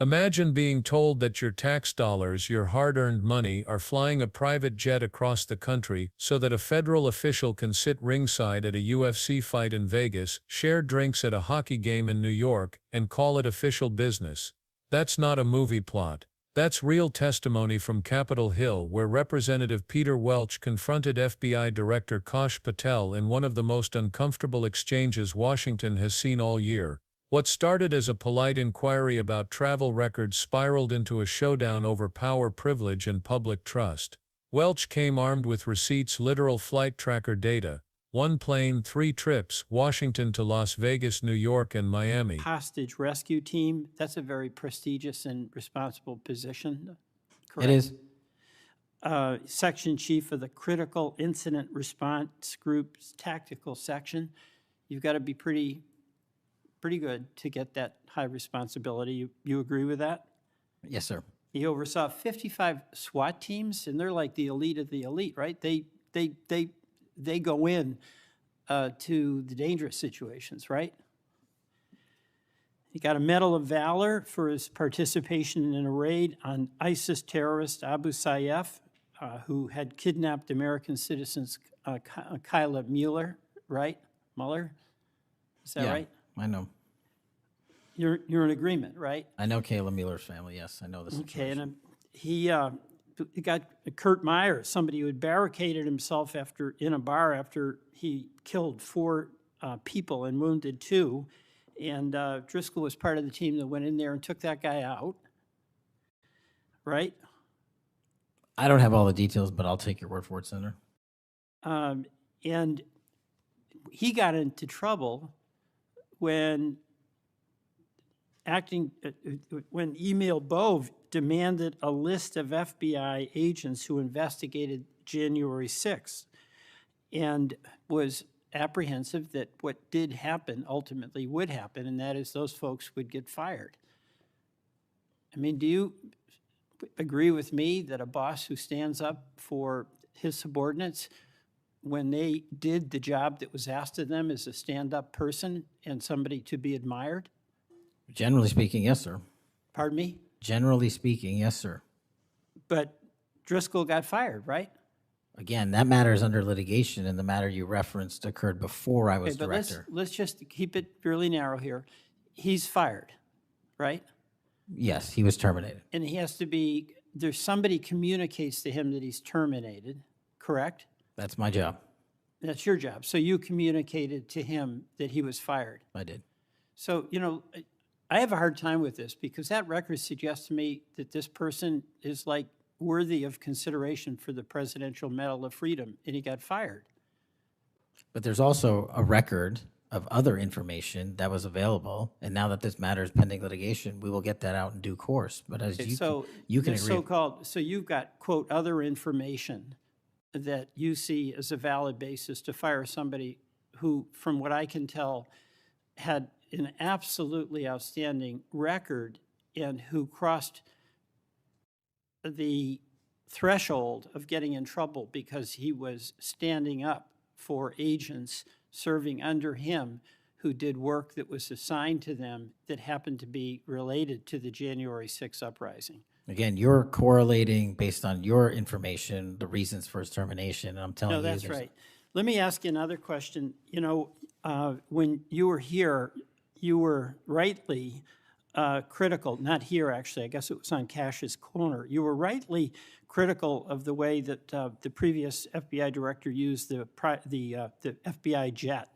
Imagine being told that your tax dollars, your hard-earned money, are flying a private jet across the country so that a federal official can sit ringside at a UFC fight in Vegas, share drinks at a hockey game in New York, and call it official business. That's not a movie plot. That's real testimony from Capitol Hill, where Representative Peter Welch confronted FBI Director Patel in one of the most uncomfortable exchanges Washington has seen all year. What started as a polite inquiry about travel records spiraled into a showdown over power, privilege, and public trust. Welch came armed with receipts, literal flight tracker data. 1 plane, 3 trips, Washington to Las Vegas, New York, and Miami. Hostage rescue team, that's a very prestigious and responsible position, correct? It is. Section chief of the Critical Incident Response Group's tactical section. You've got to be pretty good to get that high responsibility. You agree with that? Yes, sir. He oversaw 55 SWAT teams, and they're like the elite of the elite, right? They go in to the dangerous situations, right? He got a Medal of Valor for his participation in a raid on ISIS terrorist Abu Sayyaf, who had kidnapped American citizens Kyla Mueller, right? Mueller? Is that right? I know. You're in agreement, right? I know Kayla Mueller's family, yes. I know this. Okay, and he got Kurt Meyer, somebody who had barricaded himself in a bar after he killed 4 people and wounded 2. And Driscoll was part of the team that went in there and took that guy out, right? I don't have all the details, but I'll take your word for it, Senator. And he got into trouble when Emil Bove demanded a list of FBI agents who investigated January 6th and was apprehensive that what did happen ultimately would happen, and that is those folks would get fired. I mean, do you agree with me that a boss who stands up for his subordinates when they did the job that was asked of them is a stand-up person and somebody to be admired? Generally speaking, yes, sir. Pardon me? Generally speaking, yes, sir. But Driscoll got fired, right? Again, that matter is under litigation, and the matter you referenced occurred before I was Okay, but director. let's just keep it fairly narrow here. He's fired, right? Yes, he was terminated. And he has to be, there's somebody communicates to him that he's terminated, correct? That's my job. That's your job. So you communicated to him that he was fired. I did. So, I have a hard time with this because that record suggests to me that this person is like worthy of consideration for the Presidential Medal of Freedom, and he got fired. But there's also a record of other information that was available, and now that this matter is pending litigation, we will get that out in due course. But as you can agree. So you've got, quote, other information that you see as a valid basis to fire somebody who, from what I can tell, had an absolutely outstanding record and who crossed the threshold of getting in trouble because he was standing up for agents serving under him who did work that was assigned to them that happened to be related to the January 6th uprising. Again, you're correlating based on your information the reasons for his termination, and I'm telling you. No, that's right. Let me ask you another question. When you were here, you were rightly critical, not here actually, I guess it was on Cash's Corner. You were rightly critical of the way that the previous FBI director used the FBI jet.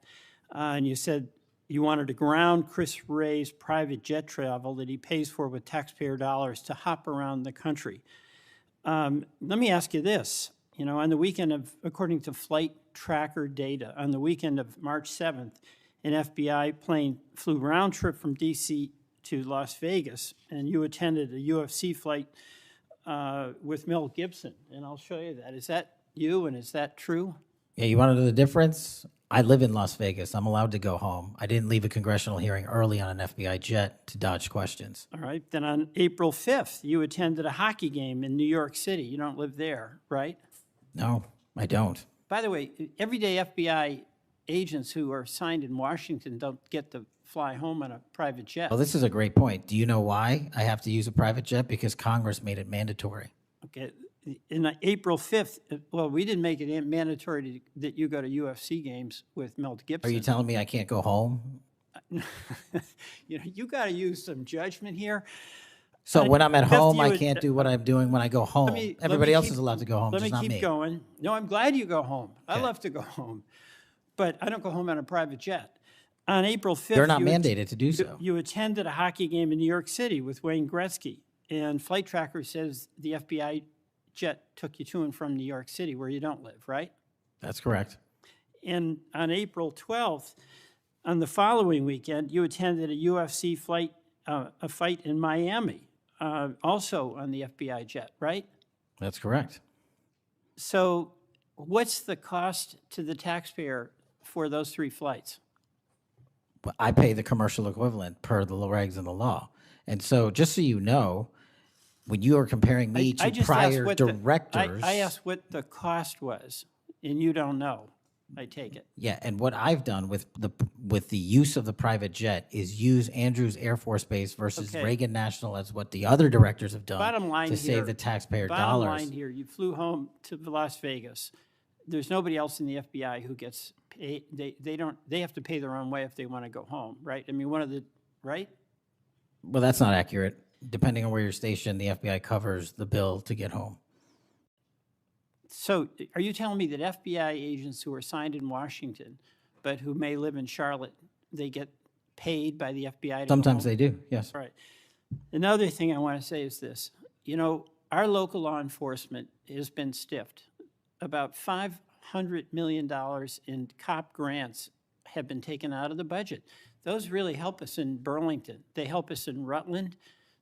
And you said you wanted to ground Chris Wray's private jet travel that he pays for with taxpayer dollars to hop around the country. Let me ask you this. On the weekend of, according to flight tracker data, on the weekend of March 7th, an FBI plane flew round trip from D.C. to Las Vegas, and you attended a UFC fight with Mel Gibson, and I'll show you that. Is that you, and is that true? Yeah, you want to know the difference? I live in Las Vegas. I'm allowed to go home. I didn't leave a congressional hearing early on an FBI jet to dodge questions. All right. Then on April 5th, you attended a hockey game in New York City. You don't live there, right? No, I don't. By the way, everyday FBI agents who are assigned in Washington don't get the fly home on a private jet. Well, this is a great point. Do you know why I have to use a private jet? Because Congress made it mandatory. Okay, in April 5th, well, we didn't make it mandatory that you go to UFC games with Mel Gibson. Are you telling me I can't go home? You got to use some judgment here. So when I'm at home, I can't do what I'm doing when I go home. Everybody else is allowed to go home, Let just not me me. keep going. No, I'm glad you go home. I Okay. love to go home, but I don't go home on a private jet. On April 5th, They're not mandated to do so. You attended a hockey game in New York City with Wayne Gretzky, and Flight Tracker says the FBI jet took you to and from New York City, where you don't live, right? That's correct. And on April 12th, on the following weekend, you attended a UFC fight in Miami, also on the FBI jet, right? That's correct. So what's the cost to the taxpayer for those 3 flights? But I pay the commercial equivalent per the regs and the law. And so just so you know, when you are comparing me to prior directors. I asked what the cost was, and you don't know, I take it. Yeah, and what I've done with the use of the private jet is use Andrews Air Force Base versus Reagan National as what the other directors have done to save the taxpayer dollars. Bottom line here, you flew home to Las Vegas. There's nobody else in the FBI who gets paid. They have to pay their own way if they want to go home, right? I mean, right? Well, that's not accurate. Depending on where you're stationed, the FBI covers the bill to get home. So are you telling me that FBI agents who are assigned in Washington, but who may live in Charlotte, they get paid by the FBI to Sometimes go home? they do, yes. Right. Another thing I want to say is this. Our local law enforcement has been stiffed. About $500 million in cop grants have been taken out of the budget. Those really help us in Burlington. They help us in Rutland.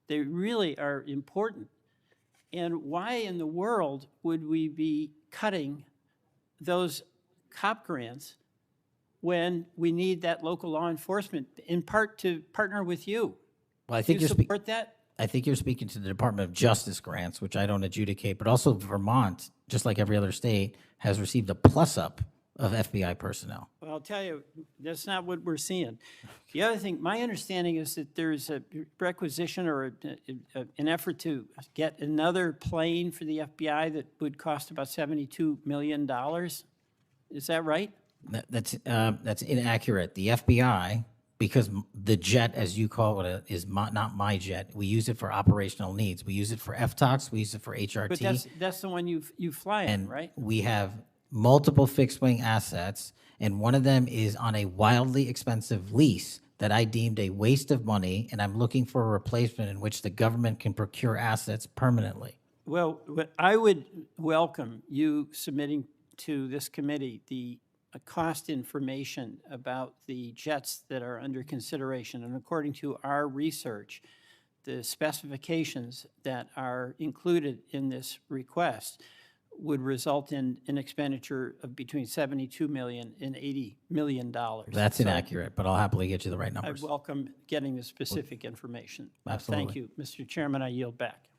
They really are important. And why in the world would we be cutting those cop grants when we need that local law enforcement, in part to partner with you? Well, I think you support that? I think you're speaking to the Department of Justice grants, which I don't adjudicate, but also Vermont, just like every other state, has received a plus-up of FBI personnel. Well, I'll tell you, that's not what we're seeing. The other thing, my understanding is that there's a requisition or an effort to get another plane for the FBI that would cost about $72 million. Is that right? That's inaccurate. The FBI, because the jet, as you call it, is not my jet. We use it for operational needs. We use it for FTOX. We use it for HRT. But that's the one you fly in, right? We have multiple fixed-wing assets, and one of them is on a wildly expensive lease that I deemed a waste of money, and I'm looking for a replacement in which the government can procure assets permanently. Well, I would welcome you submitting to this committee the cost information about the jets that are under consideration. And according to our research, the specifications that are included in this request would result in an expenditure of between $72 million and $80 million. That's inaccurate, but I'll happily get you the right I numbers. welcome getting the specific information. Absolutely. Thank you. Mr. Chairman, I yield back.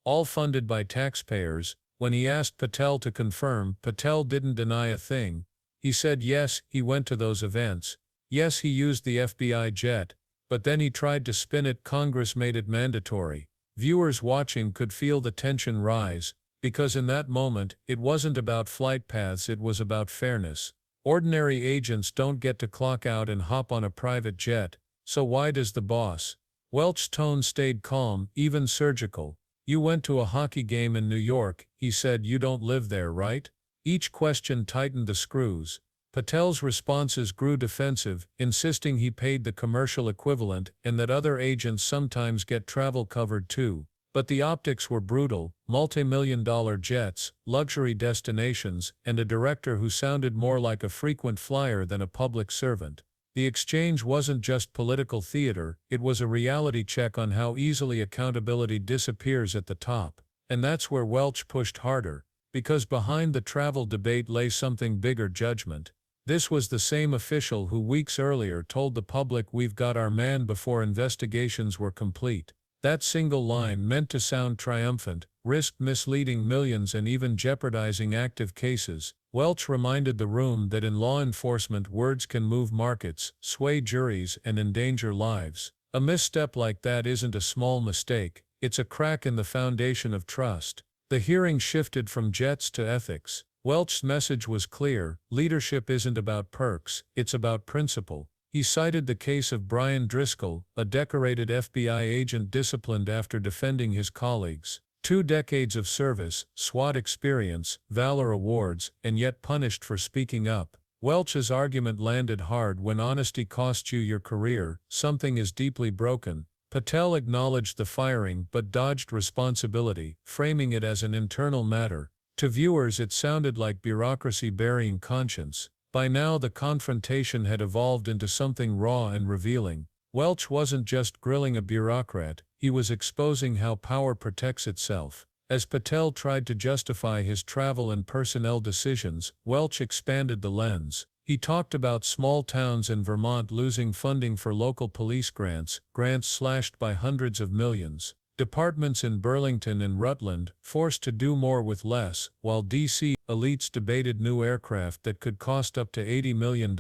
All funded by taxpayers. When he asked Patel to confirm, Patel didn't deny a thing. He said yes, he went to those events. Yes, he used the FBI jet, but then he tried to spin it. Congress made it mandatory. Viewers watching could feel the tension rise, because in that moment, it wasn't about flight paths, it was about fairness. Ordinary agents don't get to clock out and hop on a private jet, so why does the boss? Welch's tone stayed calm, even surgical. You went to a hockey game in New York, he said. You don't live there, right? Each question tightened the screws. Patel's responses grew defensive, insisting he paid the commercial equivalent and that other agents sometimes get travel covered too. But the optics were brutal: multi-million-dollar jets, luxury destinations, and a director who sounded more like a frequent flyer than a public servant. The exchange wasn't just political theater, it was a reality check on how easily accountability disappears at the top. And that's where Welch pushed harder, because behind the travel debate lay something bigger: judgment. This was the same official who weeks earlier told the public, "We've got our man," before investigations were complete. That single line, meant to sound triumphant, risked misleading millions and even jeopardizing active cases. Welch reminded the room that in law enforcement words can move markets, sway juries, and endanger lives. A misstep like that isn't a small mistake, it's a crack in the foundation of trust. The hearing shifted from jets to ethics. Welch's message was clear: leadership isn't about perks, it's about principle. He cited the case of Brian Driscoll, a decorated FBI agent disciplined after defending his colleagues. 2 decades of service, SWAT experience, Valor Awards, and yet punished for speaking up. Welch's argument landed hard: when honesty costs you your career, something is deeply broken. Patel acknowledged the firing but dodged responsibility, framing it as an internal matter. To viewers it sounded like bureaucracy burying conscience. By now the confrontation had evolved into something raw and revealing. Welch wasn't just grilling a bureaucrat, he was exposing how power protects itself. As Patel tried to justify his travel and personnel decisions, Welch expanded the lens. He talked about small towns in Vermont losing funding for local police grants slashed by hundreds of millions. Departments in Burlington and Rutland forced to do more with less, while D.C. elites debated new aircraft that could cost up to $80 million.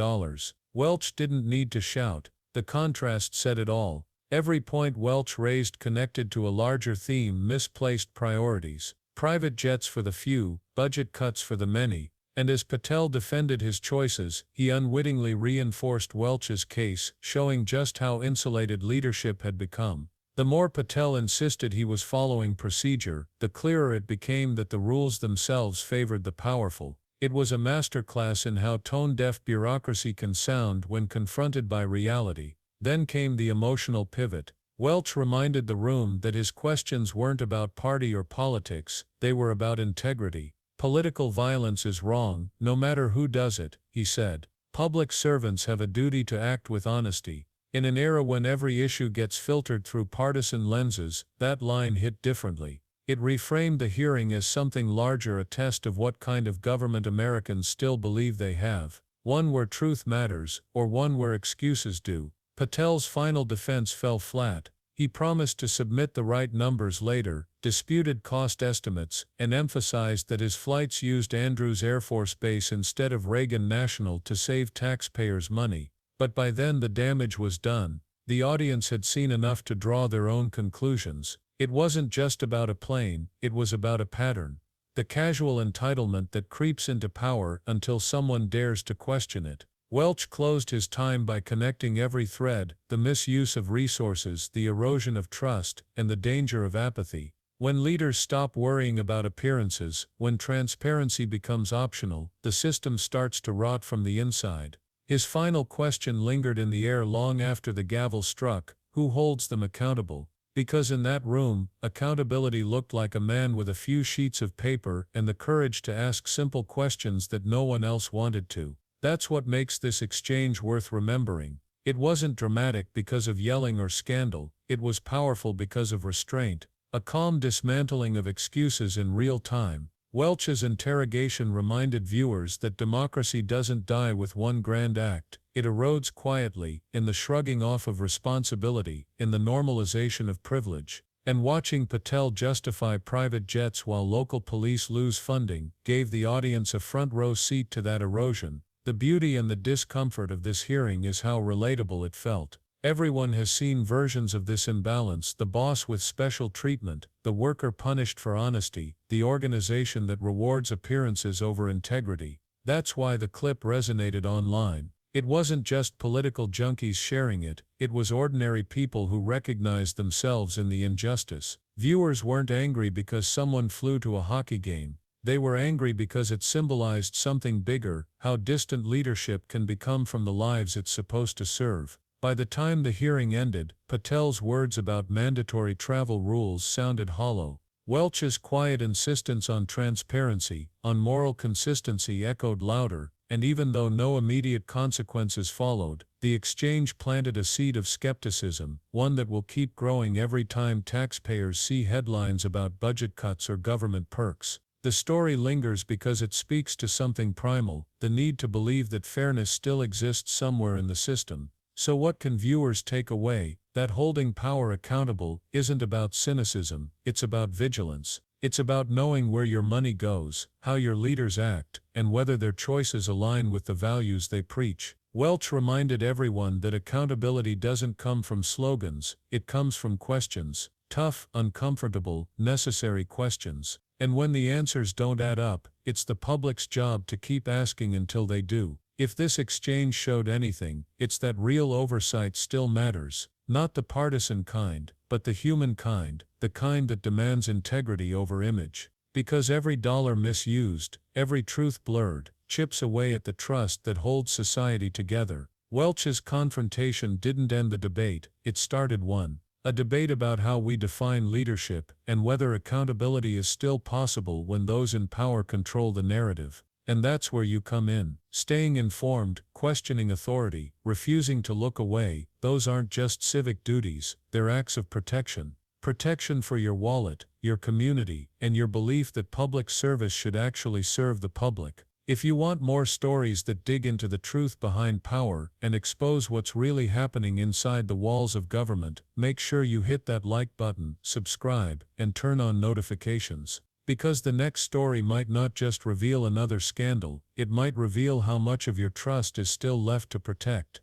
Welch didn't need to shout. The contrast said it all. Every point Welch raised connected to a larger theme: misplaced priorities. Private jets for the few, budget cuts for the many. And as Patel defended his choices, he unwittingly reinforced Welch's case, showing just how insulated leadership had become. The more Patel insisted he was following procedure, the clearer it became that the rules themselves favored the powerful. It was a masterclass in how tone-deaf bureaucracy can sound when confronted by reality. Then came the emotional pivot. Welch reminded the room that his questions weren't about party or politics, they were about integrity. Political violence is wrong, no matter who does it, he said. Public servants have a duty to act with honesty. In an era when every issue gets filtered through partisan lenses, that line hit differently. It reframed the hearing as something larger, a test of what kind of government Americans still believe they have. One where truth matters, or one where excuses do. Patel's final defense fell flat. He promised to submit the right numbers later, disputed cost estimates, and emphasized that his flights used Andrews Air Force Base instead of Reagan National to save taxpayers' money. But by then the damage was done. The audience had seen enough to draw their own conclusions. It wasn't just about a plane, it was about a pattern. The casual entitlement that creeps into power until someone dares to question it. Welch closed his time by connecting every thread: the misuse of resources, the erosion of trust, and the danger of apathy. When leaders stop worrying about appearances, when transparency becomes optional, the system starts to rot from the inside. His final question lingered in the air long after the gavel struck: who holds them accountable? Because in that room, accountability looked like a man with a few sheets of paper and the courage to ask simple questions that no one else wanted to. That's what makes this exchange worth remembering. It wasn't dramatic because of yelling or scandal, it was powerful because of restraint, a calm dismantling of excuses in real time. Welch's interrogation reminded viewers that democracy doesn't die with one grand act, it erodes quietly, in the shrugging off of responsibility, in the normalization of privilege. And watching Patel justify private jets while local police lose funding gave the audience a front-row seat to that erosion. The beauty and the discomfort of this hearing is how relatable it felt. Everyone has seen versions of this imbalance: the boss with special treatment, the worker punished for honesty, the organization that rewards appearances over integrity. That's why the clip resonated online. It wasn't just political junkies sharing it, it was ordinary people who recognized themselves in the injustice. Viewers weren't angry because someone flew to a hockey game. They were angry because it symbolized something bigger: how distant leadership can become from the lives it's supposed to serve. By the time the hearing ended, Patel's words about mandatory travel rules sounded hollow. Welch's quiet insistence on transparency, on moral consistency echoed louder, and even though no immediate consequences followed, the exchange planted a seed of skepticism, one that will keep growing every time taxpayers see headlines about budget cuts or government perks. The story lingers because it speaks to something primal: the need to believe that fairness still exists somewhere in the system. So what can viewers take away? That holding power accountable isn't about cynicism, it's about vigilance. It's about knowing where your money goes, how your leaders act, and whether their choices align with the values they preach. Welch reminded everyone that accountability doesn't come from slogans, it comes from questions. Tough, uncomfortable, necessary questions. And when the answers don't add up, it's the public's job to keep asking until they do. If this exchange showed anything, it's that real oversight still matters. Not the partisan kind, but the human kind, the kind that demands integrity over image. Because every dollar misused, every truth blurred, chips away at the trust that holds society together. Welch's confrontation didn't end the debate, it started one. A debate about how we define leadership and whether accountability is still possible when those in power control the narrative. And that's where you come in. Staying informed, questioning authority, refusing to look away, those aren't just civic duties, they're acts of protection. Protection for your wallet, your community, and your belief that public service should actually serve the public. If you want more stories that dig into the truth behind power and expose what's really happening inside the walls of government, make sure you hit that like button, subscribe, and turn on notifications. Because the next story might not just reveal another scandal, it might reveal how much of your trust is still left to protect.